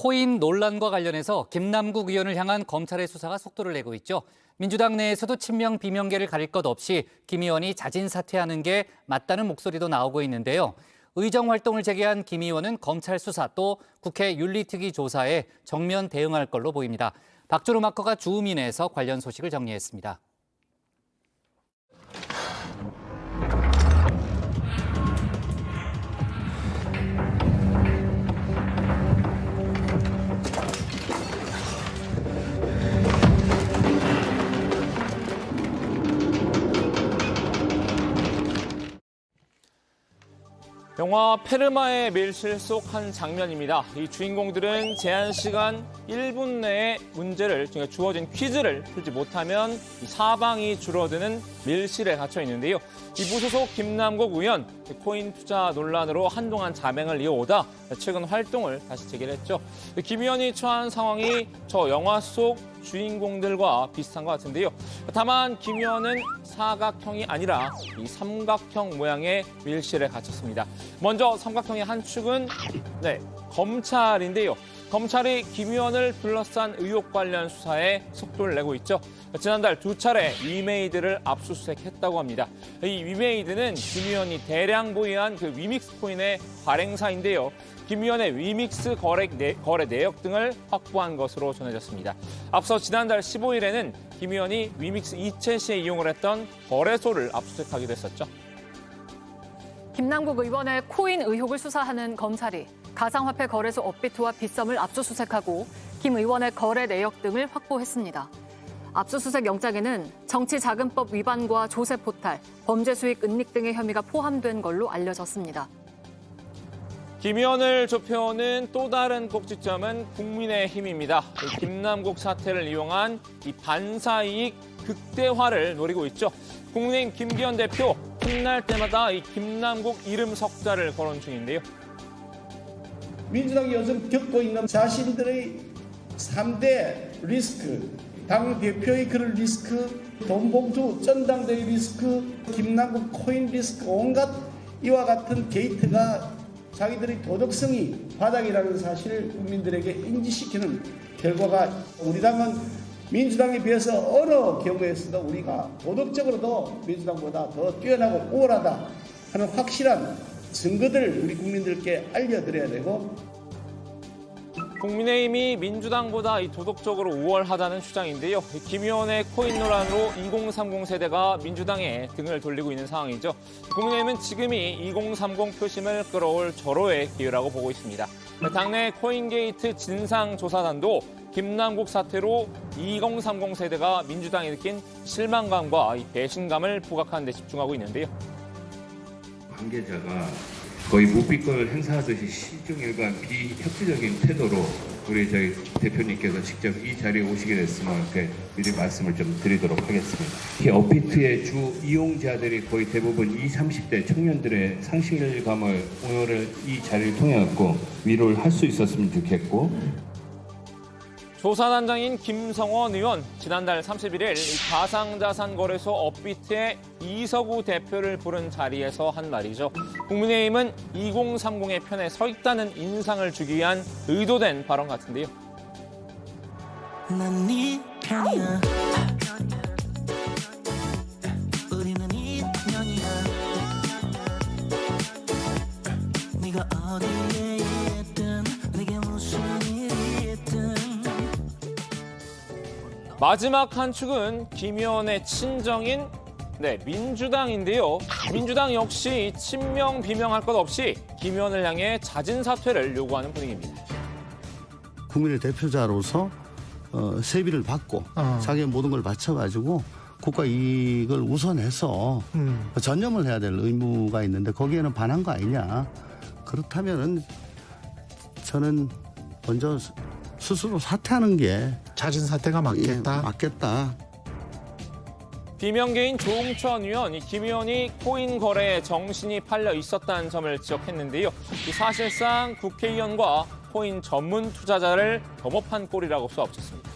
코인 논란과 관련해서 김남국 의원을 향한 검찰의 수사가 속도를 내고 있죠. 민주당 내에서도 친명 비명계를 가릴 것 없이 김 의원이 자진 사퇴하는 게 맞다는 목소리도 나오고 있는데요. 의정 활동을 재개한 김 의원은 검찰 수사 또 국회 윤리특위 조사에 정면 대응할 걸로 보입니다. 박주로 마커가 주우민에서 관련 소식을 정리했습니다. 영화 페르마의 밀실 속 한 장면입니다. 이 주인공들은 제한 시간 1분 내에 문제를, 그러니까 주어진 퀴즈를 풀지 못하면 사방이 줄어드는 밀실에 갇혀 있는데요. 이 무소속 김남국 의원, 코인 투자 논란으로 한동안 자맹을 이어오다 최근 활동을 다시 재개했죠. 김 의원이 처한 상황이 저 영화 속 주인공들과 비슷한 것 같은데요. 다만 김 의원은 사각형이 아니라 이 삼각형 모양의 밀실에 갇혔습니다. 먼저 삼각형의 한 축은 검찰인데요. 검찰이 김 의원을 둘러싼 의혹 관련 수사에 속도를 내고 있죠. 지난달 2차례 위메이드를 압수수색했다고 합니다. 이 위메이드는 김 의원이 대량 보유한 그 위믹스 코인의 발행사인데요. 김 의원의 위믹스 거래 내역 등을 확보한 것으로 전해졌습니다. 앞서 지난달 15일에는 김 의원이 위믹스 이체 시에 이용을 했던 거래소를 압수수색하기도 했었죠. 김남국 의원의 코인 의혹을 수사하는 검찰이 가상화폐 거래소 업비트와 빗썸을 압수수색하고 김 의원의 거래 내역 등을 확보했습니다. 압수수색 영장에는 정치자금법 위반과 조세 포탈, 범죄 수익 은닉 등의 혐의가 포함된 걸로 알려졌습니다. 김 의원을 좁혀오는 또 다른 꼭지점은 국민의힘입니다. 김남국 사태를 이용한 이 반사이익 극대화를 노리고 있죠. 국민의힘 김기현 대표 끝날 때마다 이 김남국 이름 석자를 거론 중인데요. 민주당이 요즘 겪고 있는 자신들의 3대 리스크, 당대표의 그런 리스크, 돈봉투 전당대회 리스크, 김남국 코인 리스크, 온갖 이와 같은 게이트가 자기들의 도덕성이 바닥이라는 사실을 국민들에게 인지시키는 결과가 우리 당은 민주당에 비해서 어느 경우에서도 우리가 도덕적으로도 민주당보다 더 뛰어나고 우월하다 하는 확실한 증거들을 우리 국민들께 알려드려야 되고 국민의힘이 민주당보다 도덕적으로 우월하다는 주장인데요. 김 의원의 코인 논란으로 2030 세대가 민주당에 등을 돌리고 있는 상황이죠. 국민의힘은 지금이 2030 표심을 끌어올 절호의 기회라고 보고 있습니다. 당내 코인게이트 진상조사단도 김남국 사태로 2030 세대가 민주당에 느낀 실망감과 배신감을 부각하는 데 집중하고 있는데요. 관계자가 거의 묵비권을 행사하듯이 시중일관 비협조적인 태도로 우리 저희 대표님께서 직접 이 자리에 오시게 됐으면 미리 말씀을 좀 드리도록 하겠습니다. 이 업비트의 주 이용자들이 거의 대부분 20, 30대 청년들의 상실감을 오늘 이 자리를 통해 갖고 위로를 할 수 있었으면 좋겠고 조사단장인 김성원 의원, 지난달 31일 가상자산 거래소 업비트의 이석우 대표를 부른 자리에서 한 말이죠. 국민의힘은 2030의 편에 서 있다는 인상을 주기 위한 의도된 발언 같은데요. 난 네 편이야. 우리는 인연이야. 네가 어디에 있든 내게 무슨 일이 있든 마지막 한 축은 김 의원의 친정인 민주당인데요. 민주당 역시 친명 비명할 것 없이 김 의원을 향해 자진 사퇴를 요구하는 분위기입니다. 국민의 대표자로서 세비를 받고 자기의 모든 걸 바쳐가지고 국가 이익을 우선해서 전념을 해야 될 의무가 있는데 거기에는 반한 거 아니냐. 그렇다면은 저는 먼저 스스로 사퇴하는 게 자진 사퇴가 맞겠다. 예, 맞겠다. 비명계인 조응천 의원, 김 의원이 코인 거래에 정신이 팔려 있었다는 점을 지적했는데요. 사실상 국회의원과 코인 전문 투자자를 겸업한 꼴이라고 쏘아붙였습니다.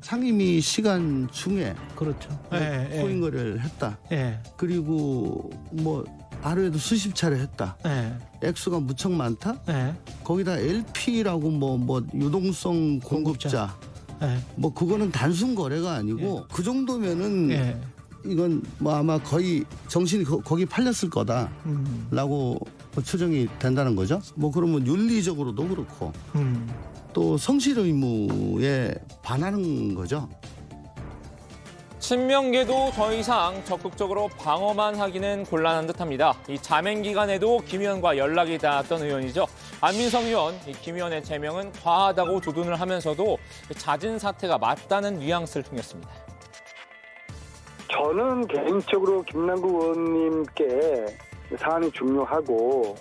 상임위 시간 중에 그렇죠. 코인 거래를 했다. 예. 그리고 뭐 하루에도 수십 차례 했다. 네. 액수가 무척 많다. 네. 거기다 LP라고 뭐 유동성 공급자. 네. 뭐 그거는 단순 거래가 아니고 그 정도면은 네. 이건 뭐 아마 거의 정신이 거기 팔렸을 거다라고 추정이 된다는 거죠. 뭐 그러면 윤리적으로도 그렇고 또 성실 의무에 반하는 거죠. 친명계도 더 이상 적극적으로 방어만 하기는 곤란한 듯합니다. 이 자맹 기간에도 김 의원과 연락이 닿았던 의원이죠. 안민석 의원, 김 의원의 제명은 과하다고 두둔을 하면서도 자진 사퇴가 맞다는 뉘앙스를 풍겼습니다. 저는 개인적으로 김남국 의원님께 사안이 중요하고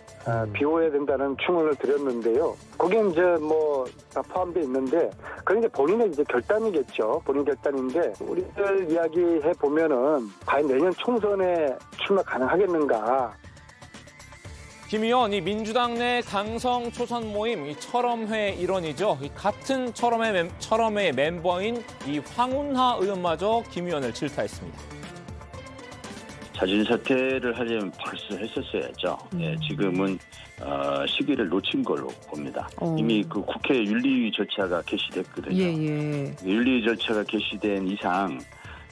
비호해야 된다는 충언을 드렸는데요. 거기에 이제 뭐 다 포함되어 있는데 그건 이제 본인의 이제 결단이겠죠. 본인 결단인데 우리들 이야기해 보면은 과연 내년 총선에 출마 가능하겠는가? 김 의원, 이 민주당 내 당성 초선 모임 이 철험회 일원이죠. 이 같은 철험회 멤버인 이 황운하 의원마저 김 의원을 질타했습니다. 자진 사퇴를 하려면 벌써 했었어야죠. 예, 지금은 시기를 놓친 걸로 봅니다. 이미 그 국회 윤리 절차가 개시됐거든요. 윤리 절차가 개시된 이상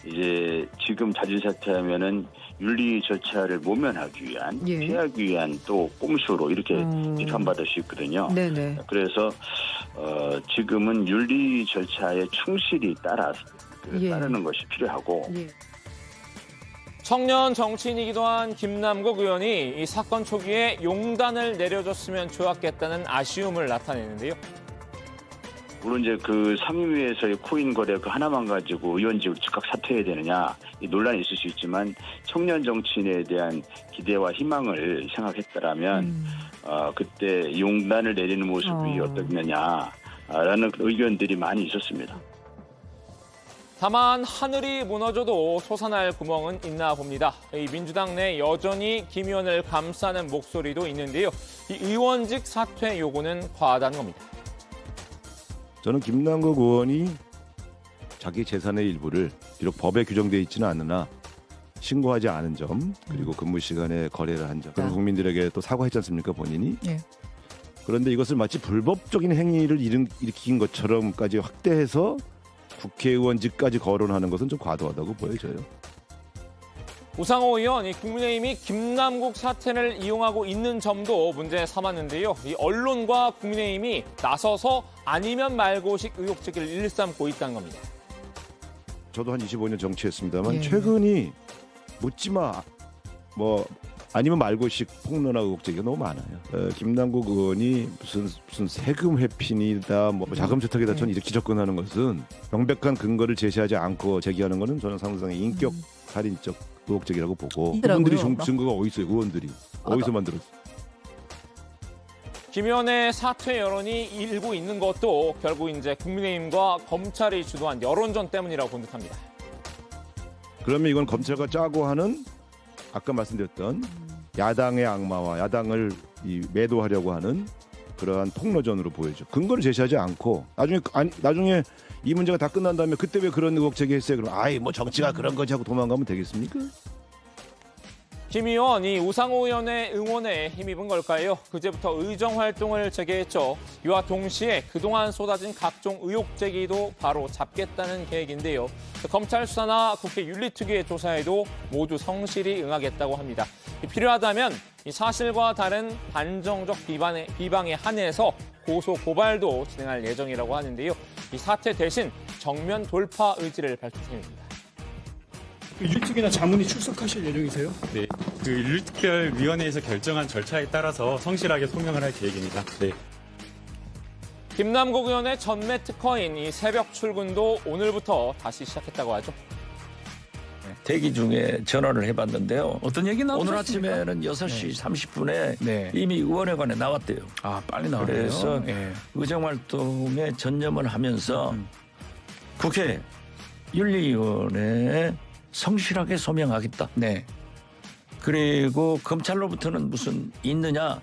이제 지금 자진 사퇴하면은 윤리 절차를 모면하기 위한, 피하기 위한 또 꼼수로 이렇게 비판받을 수 있거든요. 네네. 그래서 지금은 윤리 절차에 충실히 따르는 것이 필요하고. 청년 정치인이기도 한 김남국 의원이 이 사건 초기에 용단을 내려줬으면 좋았겠다는 아쉬움을 나타내는데요. 물론 이제 그 상임위에서의 코인 거래 그 하나만 가지고 의원직을 즉각 사퇴해야 되느냐 이 논란이 있을 수 있지만 청년 정치인에 대한 기대와 희망을 생각했더라면 그때 용단을 내리는 모습이 어떻느냐라는 의견들이 많이 있었습니다. 다만 하늘이 무너져도 솟아날 구멍은 있나 봅니다. 이 민주당 내 여전히 김 의원을 감싸는 목소리도 있는데요. 이 의원직 사퇴 요구는 과하다는 겁니다. 저는 김남국 의원이 자기 재산의 일부를 비록 법에 규정되어 있지는 않으나 신고하지 않은 점 그리고 근무 시간에 거래를 한 점 그런 국민들에게 또 사과했지 않습니까 본인이? 그런데 이것을 마치 불법적인 행위를 일으킨 것처럼까지 확대해서 국회의원직까지 거론하는 것은 좀 과도하다고 보여져요. 우상호 의원, 이 국민의힘이 김남국 사태를 이용하고 있는 점도 문제 삼았는데요. 이 언론과 국민의힘이 나서서 아니면 말고식 의혹 제기를 일삼고 있다는 겁니다. 저도 한 25년 정치했습니다만 최근이 묻지마 뭐 아니면 말고식 폭로나 의혹 제기가 너무 많아요. 김남국 의원이 무슨 세금 회피니다, 뭐 자금 세탁이다, 저는 이렇게 접근하는 것은 명백한 근거를 제시하지 않고 제기하는 것은 저는 상당히 인격 살인적 의혹 제기라고 보고 그분들이 증거가 어디 있어요? 의원들이 어디서 만들었어요? 김 의원의 사퇴 여론이 일고 있는 것도 결국 이제 국민의힘과 검찰이 주도한 여론전 때문이라고 본 듯합니다. 그러면 이건 검찰과 짜고 하는 아까 말씀드렸던 야당의 악마와 야당을 매도하려고 하는 그러한 폭로전으로 보여죠. 근거를 제시하지 않고 나중에 이 문제가 다 끝난 다음에 그때 왜 그런 의혹 제기했어요? 그럼 뭐 정치가 그런 거지 하고 도망가면 되겠습니까? 김 의원이 우상호 의원의 응원에 힘입은 걸까요? 그제부터 의정 활동을 재개했죠. 이와 동시에 그동안 쏟아진 각종 의혹 제기도 바로 잡겠다는 계획인데요. 검찰 수사나 국회 윤리특위의 조사에도 모두 성실히 응하겠다고 합니다. 필요하다면 이 사실과 다른 반정적 비방에 한해서 고소 고발도 진행할 예정이라고 하는데요. 이 사태 대신 정면 돌파 의지를 밝힌 셈입니다. 윤리특위나 자문위 출석하실 예정이세요? 네, 그 윤리특별위원회에서 결정한 절차에 따라서 성실하게 소명을 할 계획입니다. 네. 김남국 의원의 전매 특허인 이 새벽 출근도 오늘부터 다시 시작했다고 하죠. 대기 중에 전화를 해봤는데요. 어떤 얘기 나오셨습니까? 오늘 아침에는 6시 30분에 이미 의원회관에 나왔대요. 빨리 나왔네요. 그래서 의정활동에 전념을 하면서 국회 윤리위원회에 성실하게 소명하겠다. 그리고 검찰로부터는 무슨 있느냐?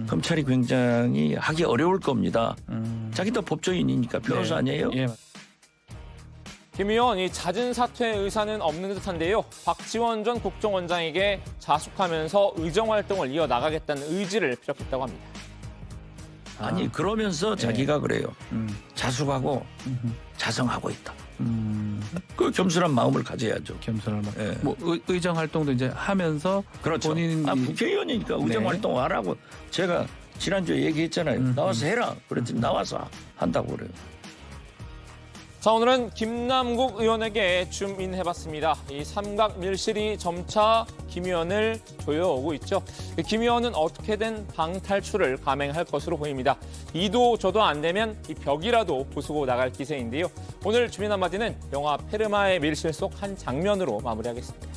검찰이 굉장히 하기 어려울 겁니다. 자기도 법조인이니까 변호사 아니에요? 김 의원 이 잦은 사퇴 의사는 없는 듯한데요. 박지원 전 국정원장에게 자숙하면서 의정 활동을 이어나가겠다는 의지를 피력했다고 합니다. 아니 그러면서 자기가 그래요. 자숙하고 자성하고 있다. 그 겸손한 마음을 가져야죠. 겸손한 마음. 예. 뭐 의정 활동도 이제 하면서 그렇죠. 본인 국회의원이니까 의정 네. 활동 하라고 제가 지난주에 얘기했잖아요. 나와서 해라. 그랬더니 나와서 한다고 그래요. 자, 오늘은 김남국 의원에게 줌인해봤습니다. 이 삼각 밀실이 점차 김 의원을 조여오고 있죠. 김 의원은 어떻게든 방탈출을 감행할 것으로 보입니다. 이도 저도 안 되면 이 벽이라도 부수고 나갈 기세인데요. 오늘 주민 한마디는 영화 페르마의 밀실 속 한 장면으로 마무리하겠습니다.